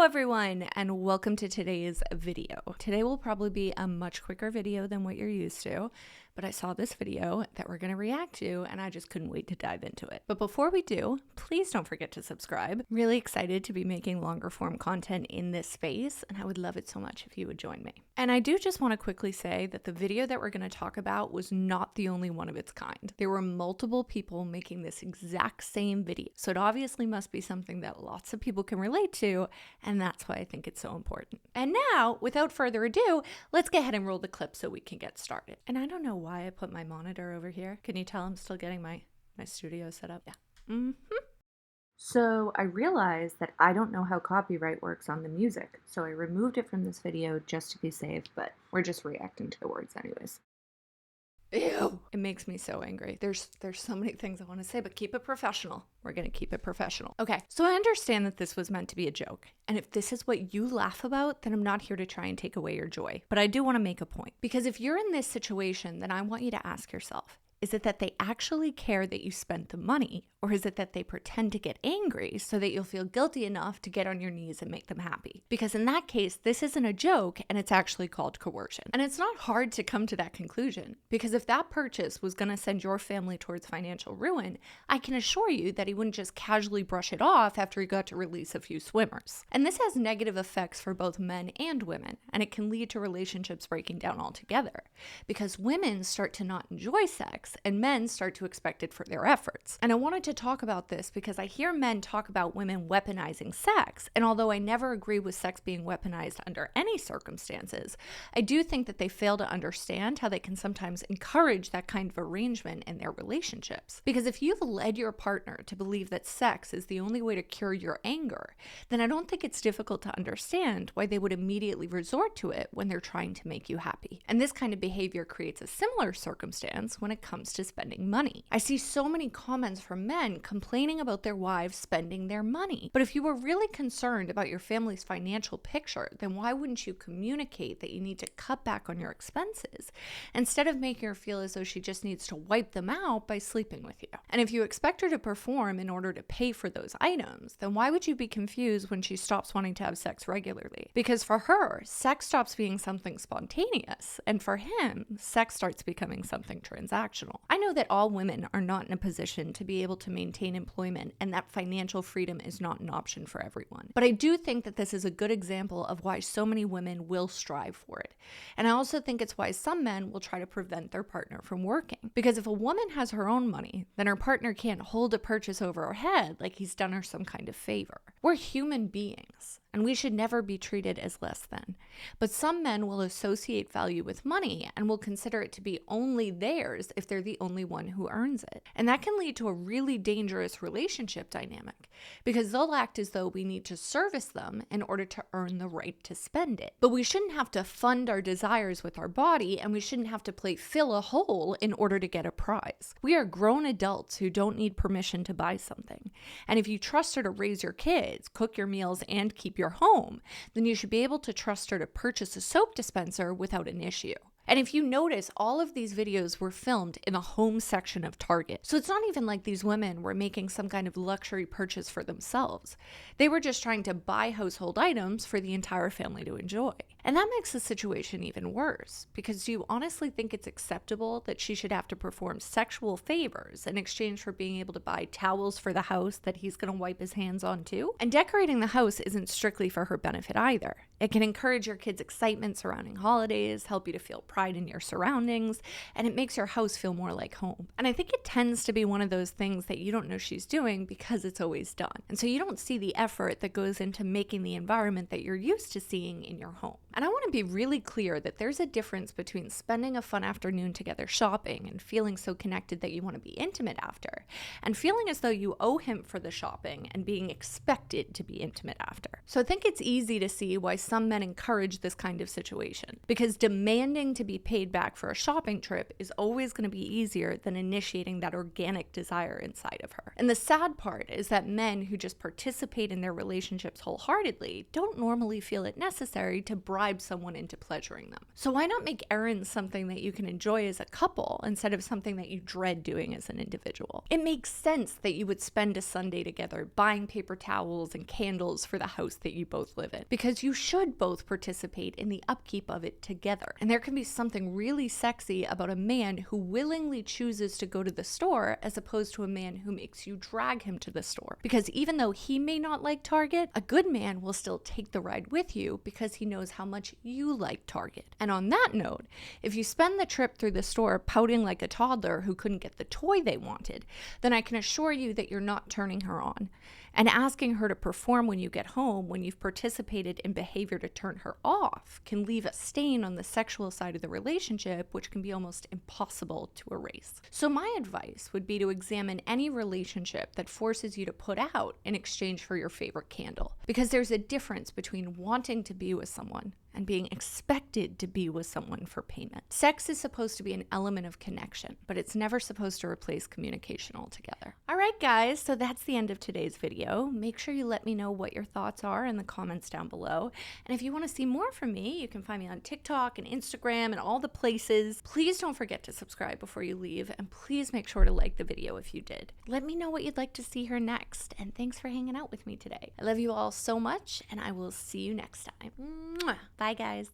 Hello everyone, and welcome to today's video. Today will probably be a much quicker video than what you're used to, but I saw this video that we're going to react to and I just couldn't wait to dive into it. But before we do, please don't forget to subscribe. Really excited to be making longer form content in this space, and I would love it so much if you would join me. And I do just want to quickly say that the video that we're going to talk about was not the only one of its kind. There were multiple people making this exact same video, so it obviously must be something that lots of people can relate to, and that's why I think it's so important. And now, without further ado, let's go ahead and roll the clip so we can get started. And I don't know why I put my monitor over here. Can you tell I'm still getting my studio set up? Yeah. So I realized that I don't know how copyright works on the music, so I removed it from this video just to be safe, but we're just reacting to the words anyways. Ew. It makes me so angry. There's so many things I want to say, but keep it professional. We're going to keep it professional. Okay, so I understand that this was meant to be a joke. And if this is what you laugh about, then I'm not here to try and take away your joy. But I do want to make a point. Because if you're in this situation, then I want you to ask yourself, is it that they actually care that you spent the money? Or is it that they pretend to get angry so that you'll feel guilty enough to get on your knees and make them happy? Because in that case, this isn't a joke and it's actually called coercion. And it's not hard to come to that conclusion, because if that purchase was going to send your family towards financial ruin, I can assure you that he wouldn't just casually brush it off after he got to release a few swimmers. And this has negative effects for both men and women, and it can lead to relationships breaking down altogether, because women start to not enjoy sex and men start to expect it for their efforts. And I wanted to talk about this because I hear men talk about women weaponizing sex, and although I never agree with sex being weaponized under any circumstances, I do think that they fail to understand how they can sometimes encourage that kind of arrangement in their relationships. Because if you've led your partner to believe that sex is the only way to cure your anger, then I don't think it's difficult to understand why they would immediately resort to it when they're trying to make you happy. And this kind of behavior creates a similar circumstance when it comes to spending money. I see so many comments from men complaining about their wives spending their money. But if you were really concerned about your family's financial picture, then why wouldn't you communicate that you need to cut back on your expenses instead of making her feel as though she just needs to wipe them out by sleeping with you? And if you expect her to perform in order to pay for those items, then why would you be confused when she stops wanting to have sex regularly? Because for her, sex stops being something spontaneous, and for him, sex starts becoming something transactional. I know that all women are not in a position to be able to maintain employment, and that financial freedom is not an option for everyone. But I do think that this is a good example of why so many women will strive for it. And I also think it's why some men will try to prevent their partner from working. Because if a woman has her own money, then her partner can't hold a purchase over her head like he's done her some kind of favor. We're human beings, and we should never be treated as less than. But some men will associate value with money and will consider it to be only theirs if they're the only one who earns it. And that can lead to a really dangerous relationship dynamic, because they'll act as though we need to service them in order to earn the right to spend it. But we shouldn't have to fund our desires with our body, and we shouldn't have to play fill a hole in order to get a prize. We are grown adults who don't need permission to buy something. And if you trust her to raise your kids, cook your meals, and keep your home, then you should be able to trust her to purchase a soap dispenser without an issue. And if you notice, all of these videos were filmed in the home section of Target. So it's not even like these women were making some kind of luxury purchase for themselves. They were just trying to buy household items for the entire family to enjoy. And that makes the situation even worse, because do you honestly think it's acceptable that she should have to perform sexual favors in exchange for being able to buy towels for the house that he's going to wipe his hands on too? And decorating the house isn't strictly for her benefit either. It can encourage your kids' excitement surrounding holidays, help you to feel pride in your surroundings, and it makes your house feel more like home. And I think it tends to be one of those things that you don't know she's doing because it's always done. And so you don't see the effort that goes into making the environment that you're used to seeing in your home. And I want to be really clear that there's a difference between spending a fun afternoon together shopping and feeling so connected that you want to be intimate after, and feeling as though you owe him for the shopping and being expected to be intimate after. So I think it's easy to see why some men encourage this kind of situation, because demanding to be paid back for a shopping trip is always going to be easier than initiating that organic desire inside of her. And the sad part is that men who just participate in their relationships wholeheartedly don't normally feel it necessary to bribe bribe someone into pleasuring them. So why not make errands something that you can enjoy as a couple instead of something that you dread doing as an individual? It makes sense that you would spend a Sunday together buying paper towels and candles for the house that you both live in, because you should both participate in the upkeep of it together. And there can be something really sexy about a man who willingly chooses to go to the store as opposed to a man who makes you drag him to the store. Because even though he may not like Target, a good man will still take the ride with you because he knows how much you like Target. And on that note, if you spend the trip through the store pouting like a toddler who couldn't get the toy they wanted, then I can assure you that you're not turning her on. And asking her to perform when you get home, when you've participated in behavior to turn her off, can leave a stain on the sexual side of the relationship, which can be almost impossible to erase. So my advice would be to examine any relationship that forces you to put out in exchange for your favorite candle. Because there's a difference between wanting to be with someone and being expected to be with someone for payment. Sex is supposed to be an element of connection, but it's never supposed to replace communication altogether. All right, guys, so that's the end of today's video. Make sure you let me know what your thoughts are in the comments down below. And if you want to see more from me, you can find me on TikTok and Instagram and all the places. Please don't forget to subscribe before you leave, and please make sure to like the video if you did. Let me know what you'd like to see here next, and thanks for hanging out with me today. I love you all so much, and I will see you next time. Mwah. Bye, guys.